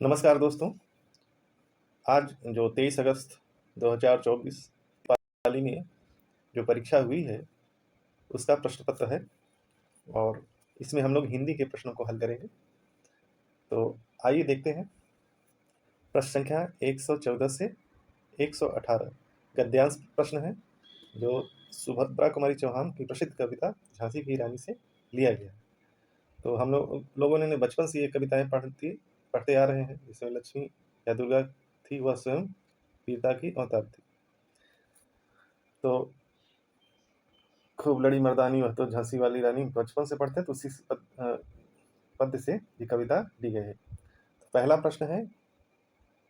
नमस्कार दोस्तों। आज जो 23 अगस्त 2024 पाली में जो परीक्षा हुई है उसका प्रश्न पत्र है और इसमें हम लोग हिंदी के प्रश्नों को हल करेंगे। तो आइए देखते हैं। प्रश्न संख्या 114 से 118 गद्यांश प्रश्न है जो सुभद्रा कुमारी चौहान की प्रसिद्ध कविता झांसी की रानी से लिया गया है। तो हम लोगों ने बचपन से ये कविताएं पढ़ते आ रहे हैं, जिसमें लक्ष्मी या दुर्गा थी, वह स्वयं वीरता की अवतार थी। तो खूब लड़ी मर्दानी वह तो झांसी वाली रानी बचपन से पढ़ते हैं, तो उसी पद्य से ये कविता दी गई है। तो पहला प्रश्न है,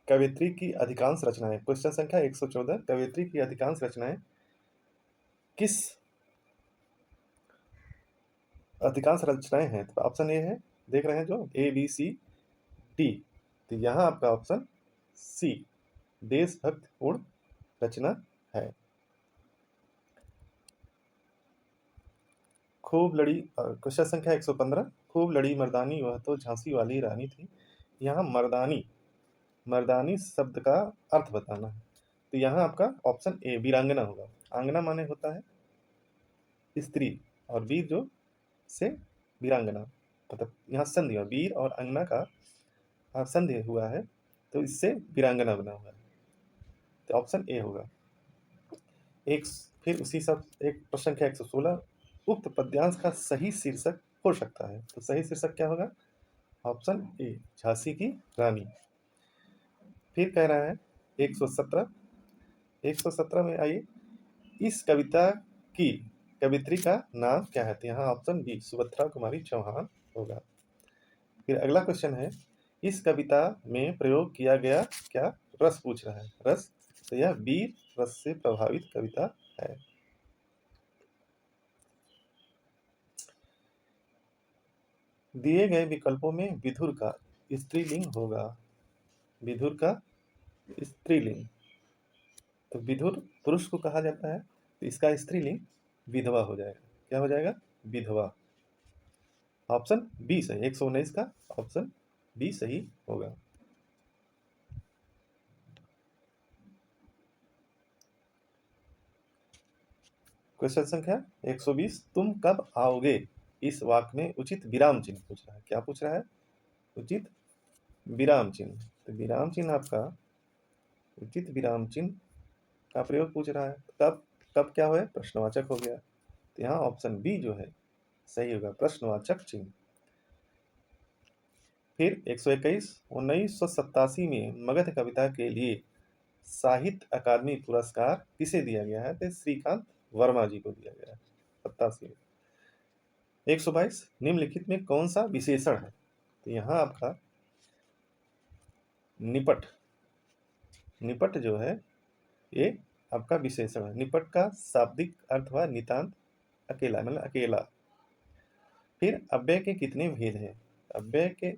कवियत्री की अधिकांश रचनाएं। क्वेश्चन संख्या 114, कवियत्री की अधिकांश रचनाएं किस अधिकांश रचनाएं हैं? तो ऑप्शन ए है, देख रहे हैं जो ABCD, तो यहाँ आपका ऑप्शन सी देशभक्तिपूर्ण रचना है। खूब लड़ी क्वेश्चन संख्या 115, खूब लड़ी मर्दानी वह तो झांसी वाली रानी थी। यहाँ मर्दानी शब्द का अर्थ बताना है, तो यहाँ आपका ऑप्शन ए वीरांगना होगा। आंगना माने होता है स्त्री, और वीर जो से वीरांगना, मतलब यहाँ संधि और वीर और अंगना का संधि हुआ है, तो इससे वीरांगना बना हुआ है, तो ऑप्शन ए होगा। फिर उसी सब एक प्रश्न संख्या 116, उक्त पद्यांश का सही शीर्षक हो सकता है, तो सही शीर्षक क्या होगा? ऑप्शन ए झांसी की रानी। फिर कह रहा है 117 में आइए, इस कविता की कवित्री का नाम क्या है? तो यहाँ ऑप्शन बी सुभद्रा कुमारी चौहान होगा। फिर अगला क्वेश्चन है, इस कविता में प्रयोग किया गया क्या रस पूछ रहा है? रस, तो यह वीर रस से प्रभावित कविता है। दिए गए विकल्पों में विधुर का स्त्रीलिंग होगा। विधुर का स्त्रीलिंग, तो विधुर पुरुष को कहा जाता है, तो इसका स्त्रीलिंग विधवा हो जाएगा। क्या हो जाएगा? विधवा। ऑप्शन बी सही, 119 का ऑप्शन बी सही होगा। क्वेश्चन संख्या 120, तुम कब आओगे, इस वाक्य में उचित विराम चिन्ह पूछ रहा है। क्या पूछ रहा है? उचित विराम चिन्ह। तो विराम चिन्ह आपका उचित विराम चिन्ह का प्रयोग पूछ रहा है। कब क्या हुआ? प्रश्नवाचक हो गया, तो यहाँ ऑप्शन बी जो है सही होगा, प्रश्नवाचक चिन्ह। फिर 121, 1987 में मगध कविता के लिए साहित्य अकादमी पुरस्कार किसे दिया गया है? तो श्रीकांत वर्मा जी को दिया गया है 87 में। 122, निम्नलिखित में कौन सा विशेषण है? तो यहाँ आपका निपट जो है ये आपका विशेषण है। निपट का शाब्दिक अर्थ हुआ नितांत अकेला, मतलब अकेला। फिर अव्यय के कितने भेद हैं? अव्यय के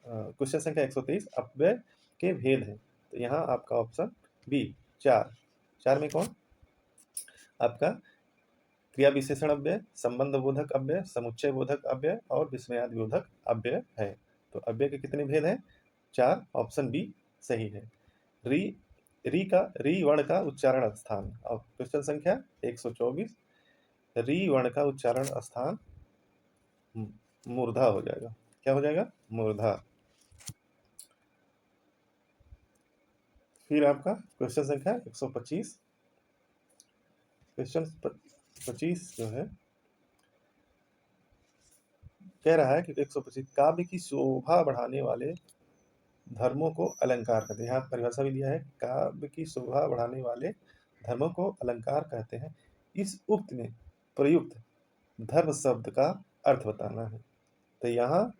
क्वेश्चन संख्या 123, अव्यय के भेद हैं, तो यहाँ आपका ऑप्शन बी 4 में कौन? आपका क्रिया विशेषण अव्यय, संबंध बोधक अव्यय, समुच्चय बोधक अव्यय और विस्मयादि बोधक अव्यय है। तो अव्यय के कितने भेद हैं? 4, ऑप्शन बी सही है। री वर्ण का उच्चारण स्थान, और क्वेश्चन संख्या 124, री वर्ण का उच्चारण स्थान मूर्धा हो जाएगा। क्या हो जाएगा? मूर्धा। फिर आपका क्वेश्चन संख्या 125, क्वेश्चन 25 जो है कह रहा है कि 125, काव्य की शोभा बढ़ाने वाले धर्मों को अलंकार कहते हैं। यहाँ परिभाषा भी दिया है, काव्य की शोभा बढ़ाने वाले धर्मों को अलंकार कहते हैं। इस उक्त में प्रयुक्त धर्म शब्द का अर्थ बताना है, तो यहाँ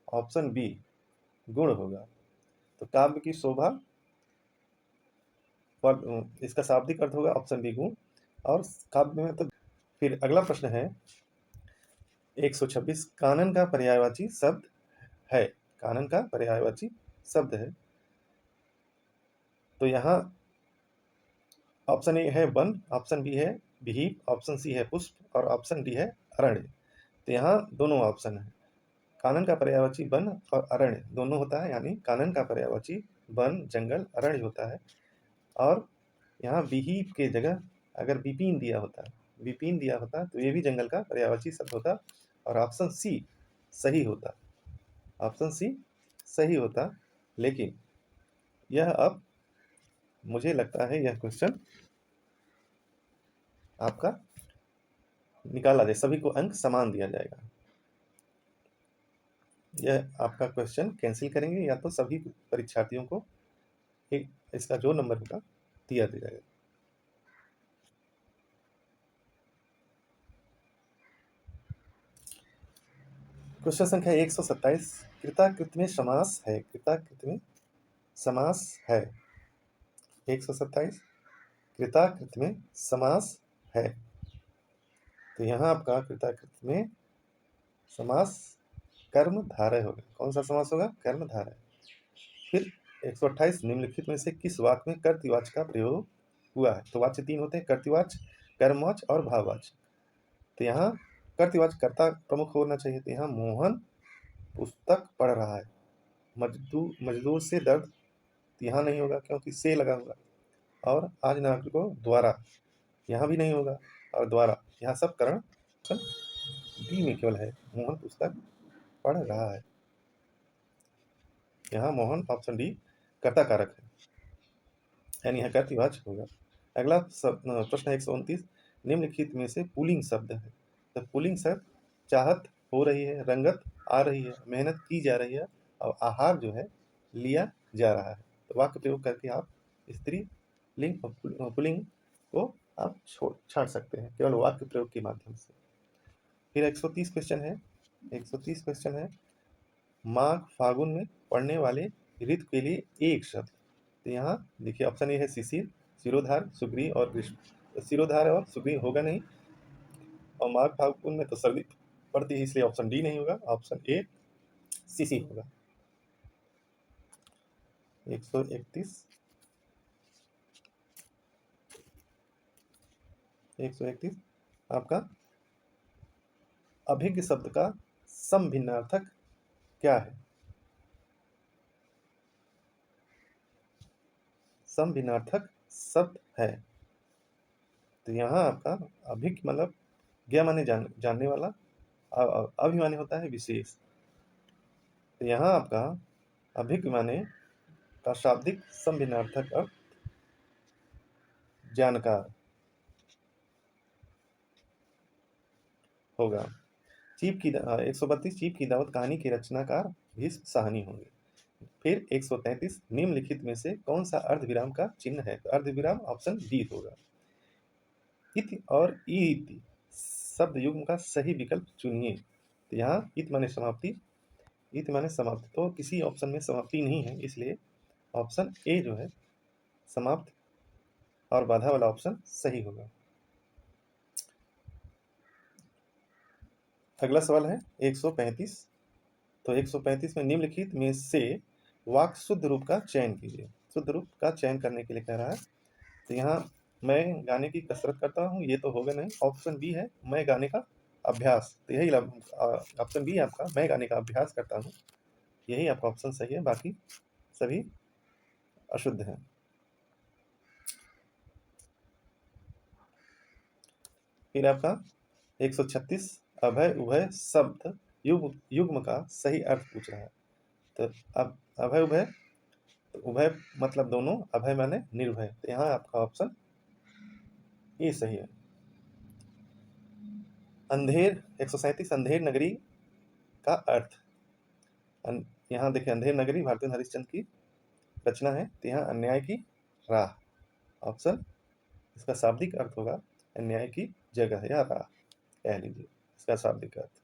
ऑप्शन बी गुण होगा। तो काव्य की शोभा, इसका शाब्दिक अर्थ होगा ऑप्शन बी गुण, और काव्य में तो। फिर अगला प्रश्न है 126, कानन का पर्यायवाची शब्द है। कानन का पर्यायवाची शब्द है, तो यहाँ ऑप्शन ए है वन, ऑप्शन बी है विहीप, ऑप्शन सी है पुष्प और ऑप्शन डी है अरण्य। तो यहाँ दोनों ऑप्शन है, कानन का पर्यायवाची वन और अरण्य दोनों होता है, यानी कानन का पर्यायवाची वन, जंगल, अरण्य होता है। और यहाँ विहिप के जगह अगर विपिन दिया होता तो ये भी जंगल का पर्यायवाची शब्द होता और ऑप्शन सी सही होता, ऑप्शन सी सही होता। लेकिन यह अब मुझे लगता है यह क्वेश्चन आपका निकाला जाए, सभी को अंक समान दिया जाएगा। यह आपका क्वेश्चन कैंसिल करेंगे या तो सभी परीक्षार्थियों को एक इसका जो नंबर होगा दिया जाएगा। क्वेश्चन संख्या 127, कृताकृत में समास है, कृताकृत में समास है। 127 कृताकृत में समास है, तो यहाँ आपका कृताकृत में समास कर्मधारय होगा। कौन सा समास होगा? कर्मधारय। फिर 128 निम्नलिखित में से किस वाक्य में कर्तृवाच्य का प्रयोग हुआ है? तो वाच्य 3 होते हैं, कर्तृवाच्य, कर्मवाच्य और भाववाच्य। तो यहाँ कर्तृवाच्य कर्ता प्रमुख होना चाहिए, तो यहाँ मोहन पुस्तक पढ़ रहा है। मजदूर से दर्द, तो यहाँ नहीं होगा क्योंकि से लगा होगा। और आज नागरिक को द्वारा, यहाँ भी नहीं होगा। और द्वारा, यहाँ सब करण बी में केवल है, मोहन पुस्तक पढ़ रहा है। यहाँ मोहन ऑप्शन डी कर्ता कारक है, यानी यहाँ कर्तृवाच्य होगा। अगला प्रश्न 129, निम्नलिखित में से पुल्लिंग शब्द है। तो पुल्लिंग शब्द चाहत हो रही है, रंगत आ रही है, मेहनत की जा रही है और आहार जो है लिया जा रहा है। तो वाक्य प्रयोग करके आप स्त्री लिंग और पुल्लिंग को आप छांट सकते हैं केवल वाक्य प्रयोग के माध्यम से। फिर 130 क्वेश्चन है, 130 क्वेश्चन है, माघ फागुन में पड़ने वाले ऋतु के लिए एक शब्द। तो यहाँ देखिए ऑप्शन ए है शिशिर, शिरोधार, सुग्रीव और ग्रीष्म। शिरोधार और सुग्रीव होगा नहीं, और माघ फागुन में तो सर्दी पड़ती है, इसलिए ऑप्शन डी नहीं होगा, ऑप्शन ए शिशिर होगा। 131 आपका अभिज्ञ शब्द का समभिन्नार्थक क्या है? समभिन्नार्थक शब्द है, तो यहाँ आपका अभिज्ञ मतलब ज्ञ माने जानने वाला, अभि माने होता है विशेष। तो यहाँ आपका अभिज्ञ माने का शाब्दिक समभिन्नार्थक अर्थ जानकार होगा। 132 चीप की दावत कहानी के रचनाकार भीष्म साहनी होंगे। फिर 133 निम्नलिखित में से कौन सा अर्धविराम का चिन्ह है? तो अर्धविराम ऑप्शन डी होगा। इति और इति शब्द युग्म का सही विकल्प चुनिए। तो यहाँ इत माने समाप्ति, इत माने समाप्ति, तो किसी ऑप्शन में समाप्ति नहीं है, इसलिए ऑप्शन ए जो है समाप्त और बाधा वाला ऑप्शन सही होगा। अगला सवाल है 135। तो 135 में निम्नलिखित में से वाक्य शुद्ध रूप का चयन कीजिए। शुद्ध रूप का चयन करने के लिए कह रहा है, तो यहाँ मैं गाने की कसरत करता हूँ, ये तो होगा नहीं। ऑप्शन बी है मैं गाने का अभ्यास, तो यही ऑप्शन बी है आपका, मैं गाने का अभ्यास करता हूँ, यही आपका ऑप्शन सही है, बाकी सभी अशुद्ध हैं। फिर आपका 136 अभय उभय शब्द युग्म का सही अर्थ पूछ रहा है। तो अब अभय उभय, तो उभय मतलब दोनों, अभय माने निर्भय, तो यहाँ आपका ऑप्शन ये सही है। अंधेर 137 अंधेर नगरी का अर्थ, यहाँ देखिए अंधेर नगरी भारतेंद्र हरिश्चंद्र की रचना है, तो यहाँ अन्याय की राह, ऑप्शन इसका शाब्दिक अर्थ होगा अन्याय की जगह या राह, कह लीजिए इसका शाब्दिक अर्थ।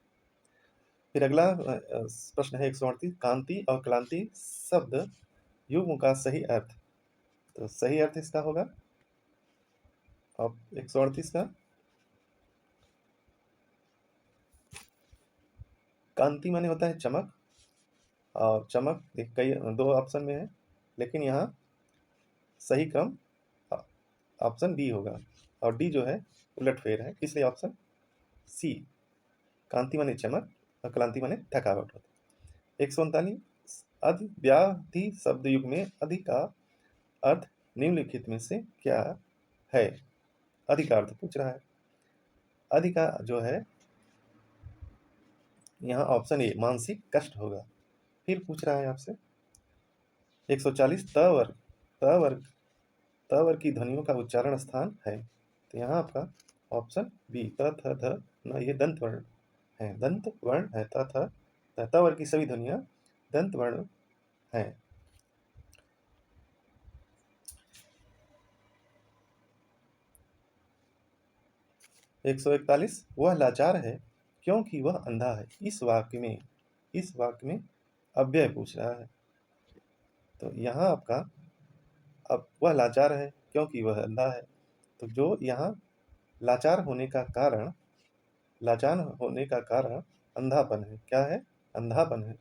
फिर अगला प्रश्न है 138 कांति और क्लांति शब्द युग्म का सही अर्थ। तो सही अर्थ इसका होगा अब 138 का कांति माने होता है चमक, और चमक कई दो ऑप्शन में है, लेकिन यहाँ सही क्रम ऑप्शन बी होगा, और डी जो है उलटफेर है, इसलिए ऑप्शन सी कांति माने चमक और क्लांति माने थकावट होता है। 139 अधिव्याधि शब्द युग में अधि का अर्थ निम्नलिखित में से क्या है? अधि का अर्थ पूछ रहा है। अधि का जो है यहाँ ऑप्शन ए मानसिक कष्ट होगा। फिर पूछ रहा है आपसे 140 त वर्ग त वर्ग की ध्वनियों का उच्चारण स्थान है। तो यहाँ आपका ऑप्शन बी त थ ध न, ये दंत वर्ण है, दंत वर्ण है। त थ त वर्ग की सभी ध्वनियां दंत वर्ण है। 141 वह लाचार है क्योंकि वह अंधा है। इस वाक्य में अव्यय पूछ रहा है। तो यहाँ आपका अब वह लाचार है क्योंकि वह अंधा है। तो जो यहाँ लाचार होने का कारण अंधापन है। क्या है? अंधापन है।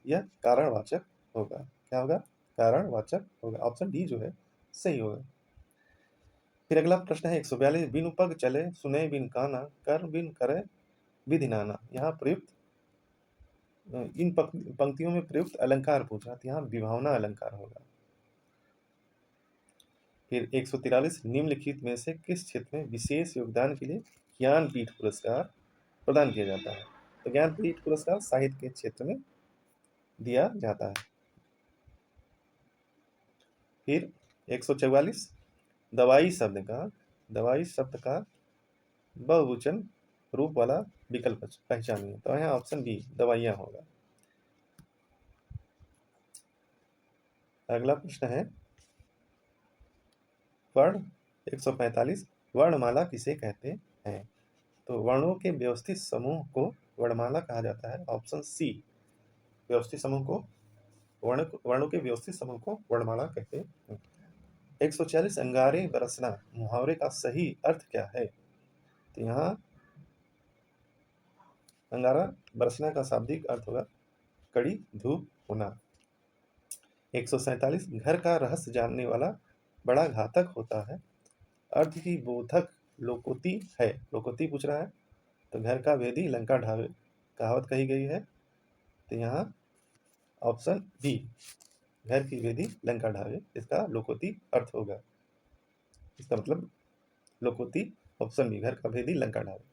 यह कारणवाचक होगा। क्या होगा? कारणवाचक होगा। ऑप्शन डी जो है सही होगा। फिर अगला प्रश्न है 142 बिन पग चले सुने बिन काना कर बिन करे विधि नाना। यहाँ प्रयुक्त इन पंक्तियों में प्रयुक्त अलंकार पूछा, तो यहाँ विभावना अलंकार होगा। फिर 143 निम्नलिखित में से किस क्षेत्र में विशेष योगदान के लिए ज्ञानपीठ पुरस्कार प्रदान किया जाता है? तो ज्ञानपीठ पुरस्कार साहित्य के क्षेत्र में दिया जाता है। फिर 144 दवाई शब्द का बहुवचन रूप वाला विकल्प पहचानिए। तो यहाँ ऑप्शन बी दवाइयाँ होगा। अगला प्रश्न है वर्ण 145 वर्णमाला किसे कहते हैं? तो वर्णों के व्यवस्थित समूह को वर्णमाला कहा जाता है। ऑप्शन सी व्यवस्थित समूह को वर्णों के व्यवस्थित समूह को वर्णमाला कहते हैं। 146 अंगारे बरसना मुहावरे का सही अर्थ क्या है? तो यहाँ अंगारा बरसना का शाब्दिक अर्थ होगा कड़ी धूप होना। 147 घर का रहस्य जानने वाला बड़ा घातक होता है। अर्थ की बोधक लोकोक्ति है। लोकोक्ति पूछ रहा है। तो घर का भेदी लंका ढावे कहावत कही गई है। तो यहाँ ऑप्शन बी घर की भेदी लंका ढावे इसका लोकोक्ति अर्थ होगा। इसका मतलब लोकोक्ति ऑप्शन बी घर का भेदी लंका ढावे।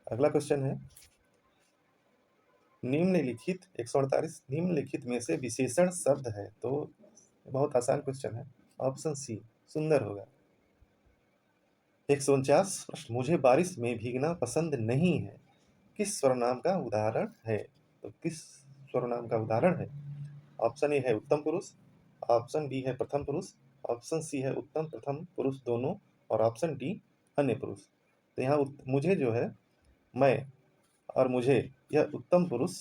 अगला क्वेश्चन है निम्नलिखित 148 निम्नलिखित में से विशेषण शब्द है। तो बहुत आसान क्वेश्चन है। ऑप्शन सी सुंदर होगा। 149 प्रश्न मुझे बारिश में भीगना पसंद नहीं है किस सर्वनाम का उदाहरण है? तो किस सर्वनाम का उदाहरण है? ऑप्शन ए है उत्तम पुरुष, ऑप्शन बी है प्रथम पुरुष, ऑप्शन सी है उत्तम प्रथम पुरुष दोनों, और ऑप्शन डी अन्य पुरुष। तो यहाँ मुझे जो है मैं और मुझे यह उत्तम पुरुष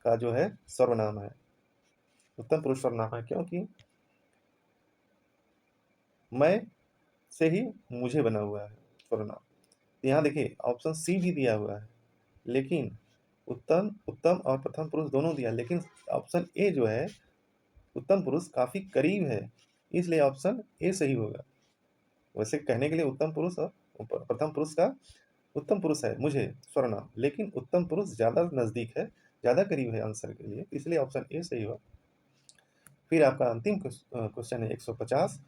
का जो है सर्वनाम है। उत्तम पुरुष सर्वनाम है क्योंकि मैं से ही मुझे बना हुआ है सर्वनाम। यहाँ देखिए ऑप्शन सी भी दिया हुआ है लेकिन उत्तम और प्रथम पुरुष दोनों दिया, लेकिन ऑप्शन ए जो है उत्तम पुरुष काफी करीब है, इसलिए ऑप्शन ए सही होगा। वैसे कहने के लिए उत्तम पुरुष और प्रथम पुरुष का उत्तम पुरुष है मुझे सर्वनाम, लेकिन उत्तम पुरुष ज्यादा नजदीक है, ज्यादा करीब है आंसर के लिए, इसलिए ऑप्शन ए सही होगा। फिर आपका अंतिम क्वेश्चन है 150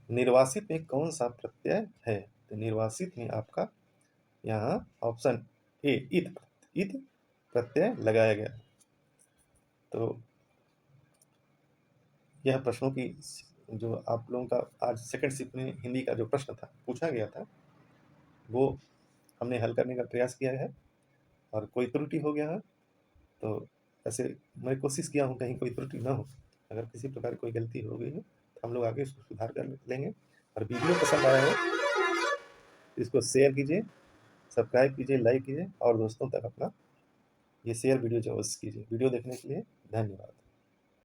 निर्वासित में कौन सा प्रत्यय है? तो निर्वासित में आपका यहाँ ऑप्शन ए इत प्रत्यय लगाया गया। तो यह प्रश्नों की जो आप लोगों का आज सेकंड शिफ्ट में हिंदी का जो प्रश्न था पूछा गया था वो हमने हल करने का प्रयास किया है, और कोई त्रुटि हो गया है तो ऐसे मैं कोशिश किया हूँ कहीं कोई त्रुटि ना हो। अगर किसी प्रकार कोई गलती हो गई है तो हम लोग आगे इसको सुधार कर लेंगे। और वीडियो पसंद आया हो इसको शेयर कीजिए, सब्सक्राइब कीजिए, लाइक कीजिए और दोस्तों तक अपना ये शेयर वीडियो जो कीजिए। वीडियो देखने के लिए धन्यवाद।